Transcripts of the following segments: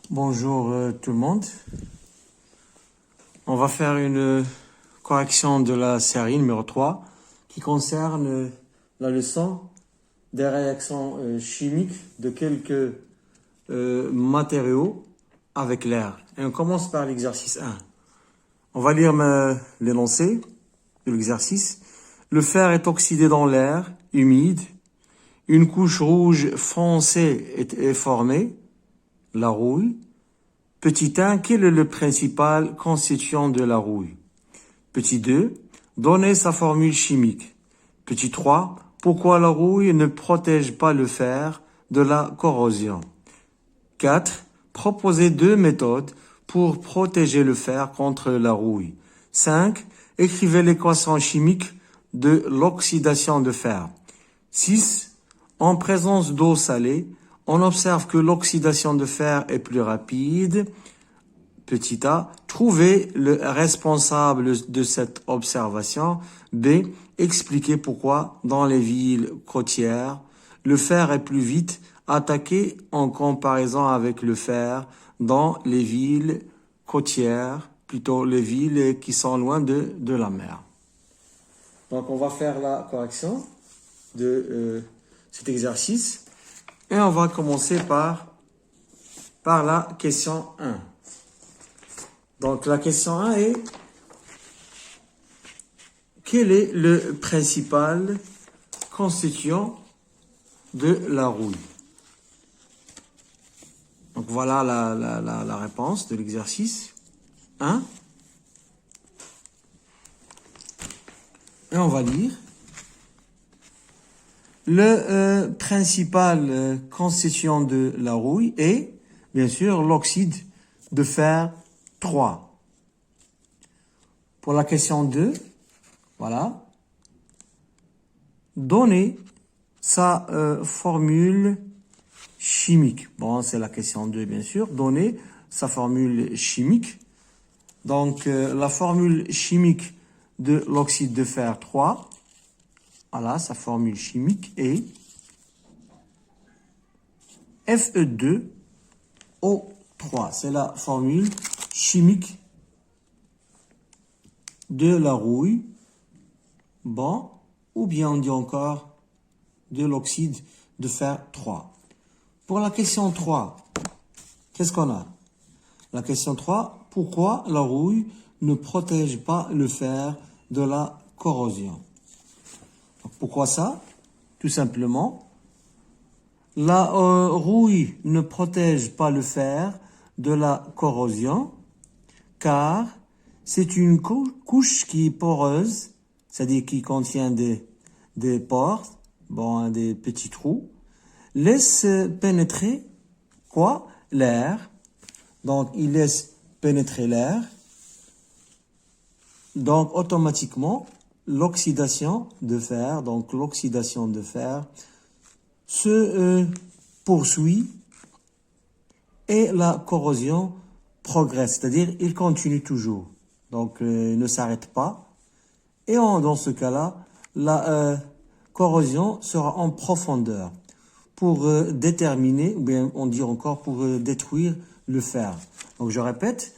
Bonjour tout le monde. On va faire une correction de la série numéro 3 qui concerne la leçon des réactions chimiques de quelques matériaux avec l'air. Et on commence par l'exercice 1. On va lire l'énoncé de l'exercice. Le fer est oxydé dans l'air humide. Une couche rouge foncée est formée, la rouille. Petit 1, quel est le principal constituant de la rouille? Petit 2, donnez sa formule chimique. Petit 3, pourquoi la rouille ne protège pas le fer de la corrosion? 4, proposez 2 méthodes pour protéger le fer contre la rouille. 5, écrivez l'équation chimique de l'oxydation de fer. 6, en présence d'eau salée, on observe que l'oxydation de fer est plus rapide. Petit a, trouvez le responsable de cette observation. B, expliquez pourquoi dans les villes côtières, le fer est plus vite attaqué en comparaison avec le fer dans les villes côtières, plutôt les villes qui sont loin de la mer. Donc on va faire la correction de cet exercice. Et on va commencer par la question 1. Donc la question 1 est: quel est le principal constituant de la rouille? Donc voilà la réponse de l'exercice 1. Et on va lire. Le principal constituant de la rouille est, bien sûr, l'oxyde de fer 3. Pour la question 2, voilà. Donnez sa formule chimique. Bon, c'est la question 2, bien sûr. Donnez sa formule chimique. Donc, la formule chimique de l'oxyde de fer 3, voilà, sa formule chimique est Fe2O3. C'est la formule chimique de la rouille. Bon, ou bien on dit encore de l'oxyde de fer 3. Pour la question 3, qu'est-ce qu'on a? La question 3, pourquoi la rouille ne protège pas le fer de la corrosion? Pourquoi ça? Tout simplement, la rouille ne protège pas le fer de la corrosion car c'est une couche qui est poreuse, c'est-à-dire qui contient des pores, bon, des petits trous, laisse pénétrer quoi? L'air. Donc, il laisse pénétrer l'air. Donc, automatiquement, l'oxydation de fer, se poursuit et la corrosion progresse, c'est-à-dire il continue toujours. Donc, il ne s'arrête pas. Et dans ce cas-là, la corrosion sera en profondeur pour déterminer, ou bien on dit encore pour détruire le fer. Donc, je répète.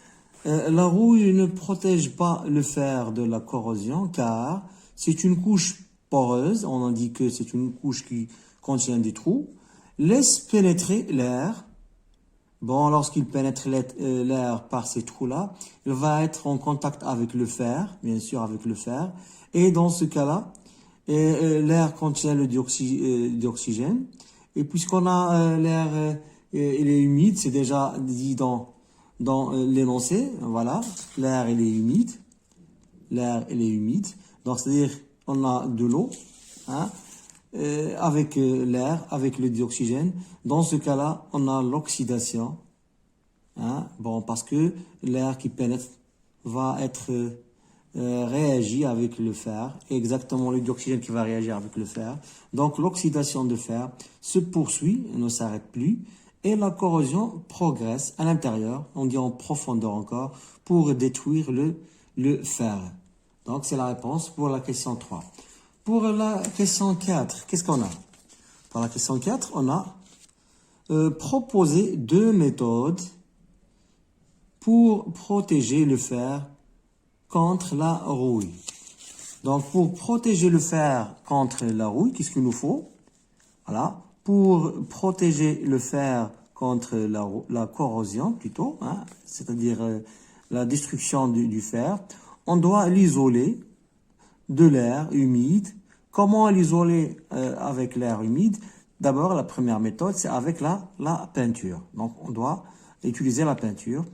La rouille ne protège pas le fer de la corrosion car c'est une couche poreuse, on en dit que c'est une couche qui contient des trous, laisse pénétrer l'air. Bon, lorsqu'il pénètre l'air par ces trous-là, il va être en contact avec le fer, bien sûr avec le fer, et dans ce cas-là, l'air contient le dioxygène, et puisqu'on a l'air, il est humide, c'est déjà dit dans l'énoncé, voilà, l'air il est humide, donc c'est-à-dire on a de l'eau, hein, avec l'air, avec le dioxygène. Dans ce cas-là, on a l'oxydation, hein, bon, parce que l'air qui pénètre va être réagi avec le fer, exactement le dioxygène qui va réagir avec le fer. Donc l'oxydation de fer se poursuit, ne s'arrête plus. Et la corrosion progresse à l'intérieur, on dit en profondeur encore, pour détruire le fer. Donc, c'est la réponse pour la question 3. Pour la question 4, qu'est-ce qu'on a? Pour la question 4, on a proposé 2 méthodes pour protéger le fer contre la rouille. Donc, pour protéger le fer contre la rouille, qu'est-ce qu'il nous faut? Voilà. Pour protéger le fer contre la corrosion, plutôt, hein, c'est-à-dire la destruction du fer, on doit l'isoler de l'air humide. Comment l'isoler avec l'air humide? D'abord, la première méthode, c'est avec la peinture. Donc, on doit utiliser la peinture.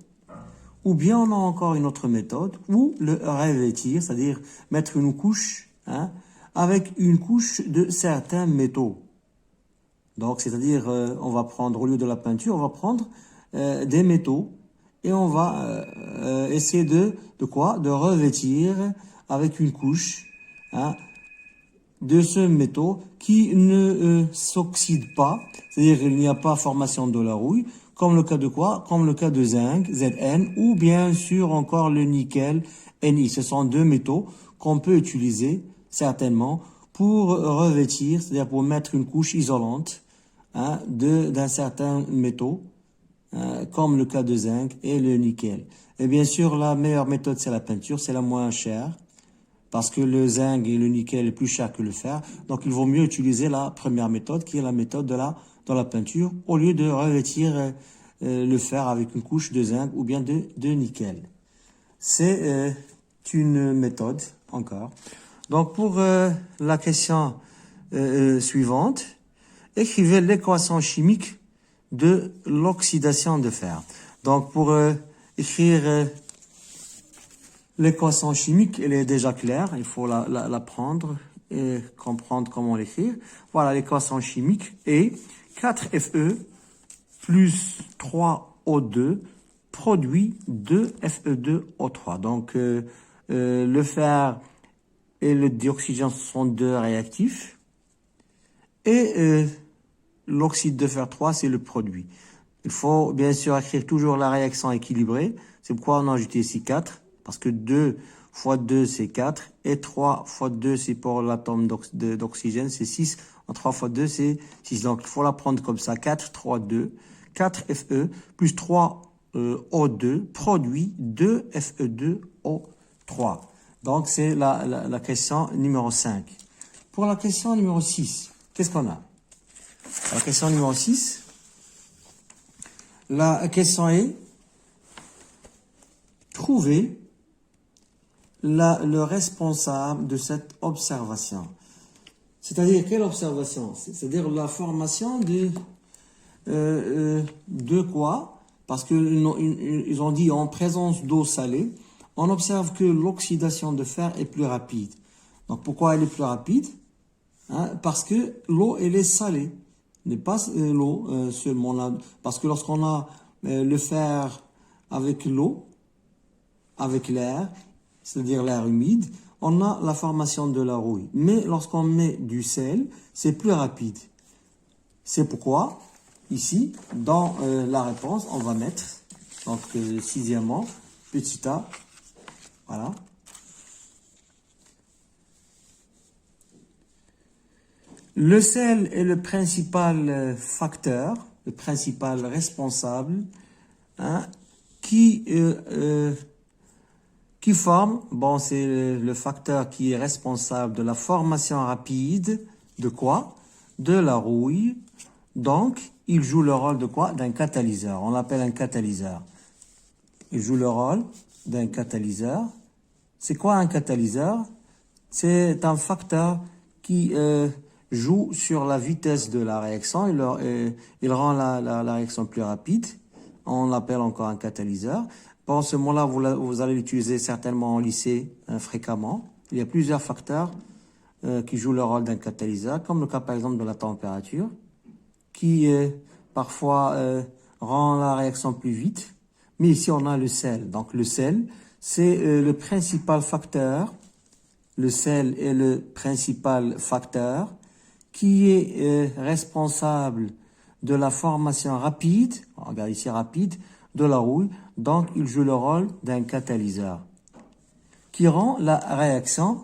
Ou bien, on a encore une autre méthode, ou le revêtir, c'est-à-dire mettre une couche, hein, avec une couche de certains métaux. Donc, c'est-à-dire, on va prendre, au lieu de la peinture, on va prendre des métaux et on va essayer de quoi? De revêtir avec une couche, hein, de ce métaux qui ne s'oxyde pas, c'est-à-dire qu'il n'y a pas formation de la rouille, comme le cas de quoi? Comme le cas de zinc, Zn, ou bien sûr encore le nickel, Ni. Ce sont deux métaux qu'on peut utiliser certainement pour revêtir, c'est-à-dire pour mettre une couche isolante, hein, d'un certain métaux, comme le cas de zinc et le nickel. Et bien sûr, la meilleure méthode, c'est la peinture, c'est la moins chère, parce que le zinc et le nickel est plus cher que le fer. Donc, il vaut mieux utiliser la première méthode, qui est la méthode de la peinture, au lieu de revêtir le fer avec une couche de zinc ou bien de nickel. C'est une méthode, encore. Donc, pour la question suivante, écrivez l'équation chimique de l'oxydation de fer. Donc, pour écrire l'équation chimique, elle est déjà claire. Il faut la prendre et comprendre comment l'écrire. Voilà, l'équation chimique est 4Fe plus 3O2 produit 2Fe2O3. Donc, le fer et le dioxygène sont deux réactifs. Et l'oxyde de fer 3, c'est le produit. Il faut bien sûr écrire toujours la réaction équilibrée. C'est pourquoi on a ajouté ici 4. Parce que 2 fois 2, c'est 4. Et 3 fois 2, c'est pour l'atome d'oxygène, c'est 6. En 3 fois 2, c'est 6. Donc, il faut la prendre comme ça. 4, 3, 2. 4 Fe plus 3 O2 produit 2 Fe2O3. Donc, c'est la question numéro 5. Pour la question numéro 6, qu'est-ce qu'on a? La question numéro 6, la question est trouver le responsable de cette observation. C'est-à-dire, quelle observation? C'est-à-dire la formation de quoi? Parce qu'ils ont dit en présence d'eau salée, on observe que l'oxydation de fer est plus rapide. Donc, pourquoi elle est plus rapide? Hein? Parce que l'eau, elle est salée. N'est pas l'eau seulement là. Parce que lorsqu'on a le fer avec l'eau, avec l'air, c'est-à-dire l'air humide, on a la formation de la rouille. Mais lorsqu'on met du sel, c'est plus rapide. C'est pourquoi, ici, dans la réponse, on va mettre, donc sixièmement, petit a, voilà. Le sel est le principal facteur, le principal responsable, hein, qui forme, bon, c'est le facteur qui est responsable de la formation rapide de quoi? De la rouille. Donc, il joue le rôle de quoi? D'un catalyseur. On l'appelle un catalyseur. Il joue le rôle d'un catalyseur. C'est quoi un catalyseur? C'est un facteur qui joue sur la vitesse de la réaction. Il rend la réaction plus rapide. On l'appelle encore un catalyseur. Bon, ce mot-là, vous allez l'utiliser certainement au lycée fréquemment. Il y a plusieurs facteurs qui jouent le rôle d'un catalyseur, comme le cas par exemple de la température, qui parfois rend la réaction plus vite. Mais ici, on a le sel. Donc le sel, c'est le principal facteur. Le sel est le principal facteur qui est responsable de la formation rapide, on regarde ici rapide, de la rouille. Donc, il joue le rôle d'un catalyseur qui rend la réaction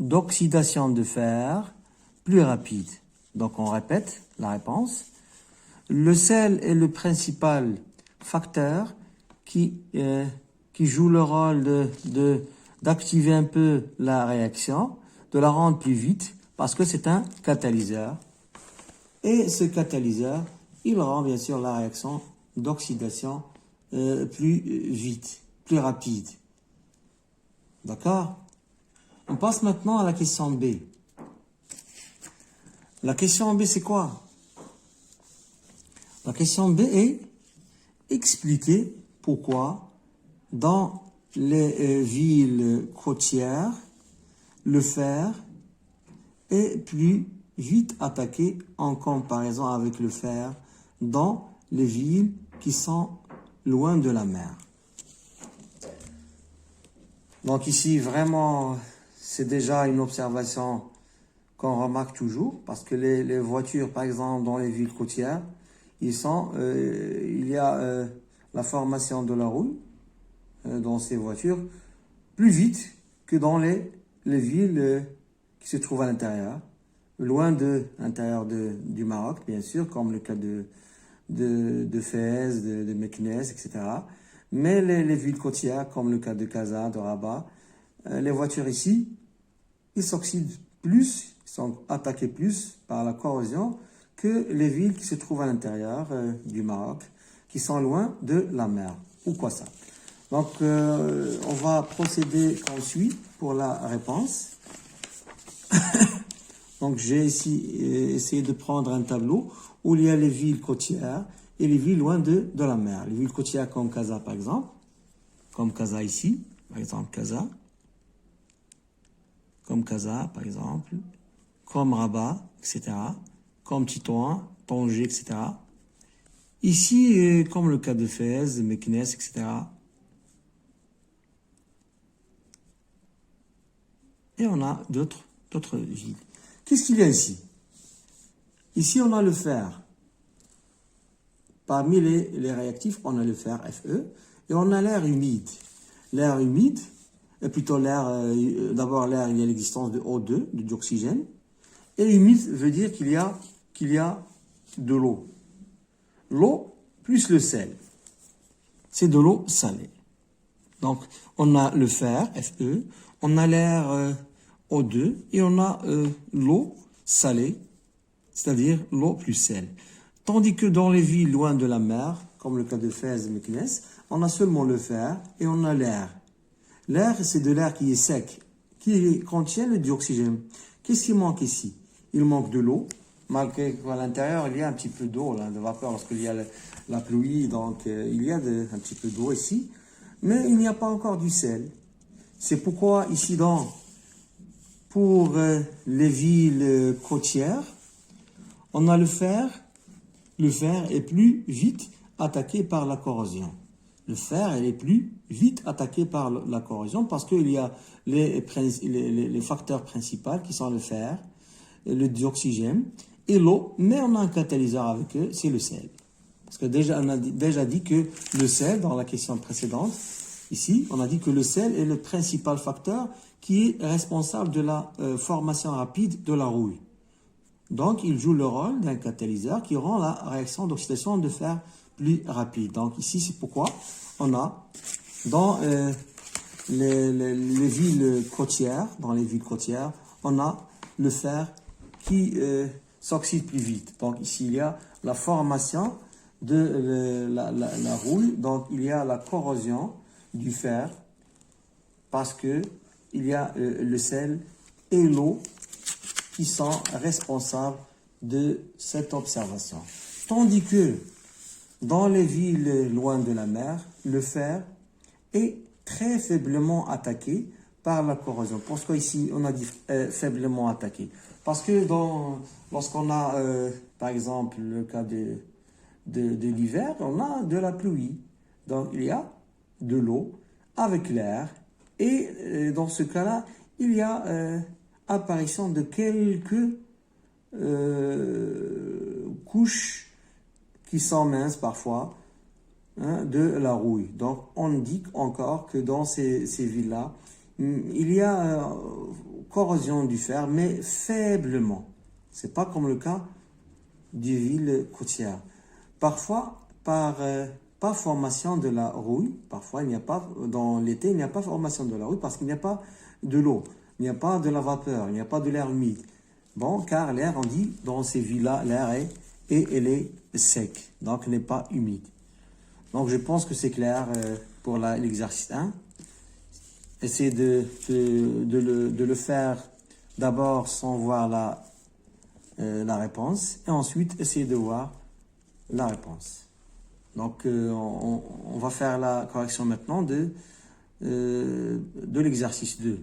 d'oxydation de fer plus rapide. Donc, on répète la réponse. Le sel est le principal facteurs qui jouent le rôle d'activer un peu la réaction, de la rendre plus vite, parce que c'est un catalyseur. Et ce catalyseur, il rend bien sûr la réaction d'oxydation plus vite, plus rapide. D'accord? On passe maintenant à la question B. La question B, c'est quoi? La question B est expliquer pourquoi dans les villes côtières, le fer est plus vite attaqué en comparaison avec le fer dans les villes qui sont loin de la mer. Donc ici, vraiment, c'est déjà une observation qu'on remarque toujours, parce que les voitures, par exemple, dans les villes côtières, il y a la formation de la roue dans ces voitures plus vite que dans les villes qui se trouvent à l'intérieur, loin de l'intérieur du Maroc, bien sûr, comme le cas de Fès, de Meknès, etc. Mais les villes côtières, comme le cas de Casa, de Rabat, les voitures ici, ils s'oxydent plus, ils sont attaqués plus par la corrosion que les villes qui se trouvent à l'intérieur du Maroc, qui sont loin de la mer. Pourquoi ça? Donc, on va procéder comme suit pour la réponse. Donc, j'ai ici essayé de prendre un tableau où il y a les villes côtières et les villes loin de la mer. Les villes côtières comme Casa, par exemple, comme Casa ici, par exemple Casa, comme Casa, par exemple, comme Rabat, etc., comme Tétouan, Tanger, etc. Ici, comme le cas de Fès, Meknès, etc. Et on a d'autres villes. Qu'est-ce qu'il y a ici? Ici, on a le fer. Parmi les réactifs, on a le fer, Fe, et on a l'air humide. L'air humide, et plutôt l'air, d'abord l'air, il y a l'existence de O2, d'oxygène, et humide veut dire qu'il y a de l'eau. L'eau plus le sel, c'est de l'eau salée. Donc, on a le fer, Fe, on a l'air O2, et on a l'eau salée, c'est-à-dire l'eau plus sel. Tandis que dans les villes loin de la mer, comme le cas de Fès et Meknès, on a seulement le fer et on a l'air. L'air, c'est de l'air qui est sec, qui contient le dioxygène. Qu'est-ce qui manque ici? Il manque de l'eau, malgré qu'à l'intérieur, il y a un petit peu d'eau, de vapeur, lorsqu'il y a la pluie, donc il y a un petit peu d'eau ici, mais il n'y a pas encore du sel. C'est pourquoi ici, pour les villes côtières, on a le fer. Le fer est plus vite attaqué par la corrosion. Le fer est plus vite attaqué par la corrosion parce qu'il y a les facteurs principaux qui sont le fer, le dioxygène et l'eau, mais on a un catalyseur avec eux, c'est le sel. Parce que déjà, on a déjà dit que le sel, dans la question précédente, ici, on a dit que le sel est le principal facteur qui est responsable de la formation rapide de la rouille. Donc, il joue le rôle d'un catalyseur qui rend la réaction d'oxydation de fer plus rapide. Donc, ici, c'est pourquoi on a dans les villes côtières, on a le fer qui s'oxyde plus vite. Donc, ici, il y a la formation de la rouille. Donc, il y a la corrosion du fer parce que il y a le sel et l'eau qui sont responsables de cette observation. Tandis que dans les villes loin de la mer, le fer est très faiblement attaqué par la corrosion. Pourquoi ici on a dit faiblement attaqué? Parce que lorsqu'on a, par exemple, le cas de l'hiver, on a de la pluie. Donc il y a de l'eau avec l'air. Et dans ce cas-là, il y a apparition de quelques couches qui sont minces parfois, de la rouille. Donc on dit encore que dans ces villes-là, il y a corrosion du fer, mais faiblement. C'est pas comme le cas des villes côtières. Parfois, par pas formation de la rouille. Parfois, il n'y a pas, dans l'été, il n'y a pas formation de la rouille parce qu'il n'y a pas de l'eau, il n'y a pas de la vapeur, il n'y a pas de l'air humide. Bon, car l'air, on dit, dans ces villes-là, l'air est, et elle est sec, donc n'est pas humide. Donc, je pense que c'est clair pour l'exercice 1. Essayez de le faire d'abord sans voir la réponse, et ensuite, essayez de voir la réponse. Donc, on va faire la correction maintenant de l'exercice 2.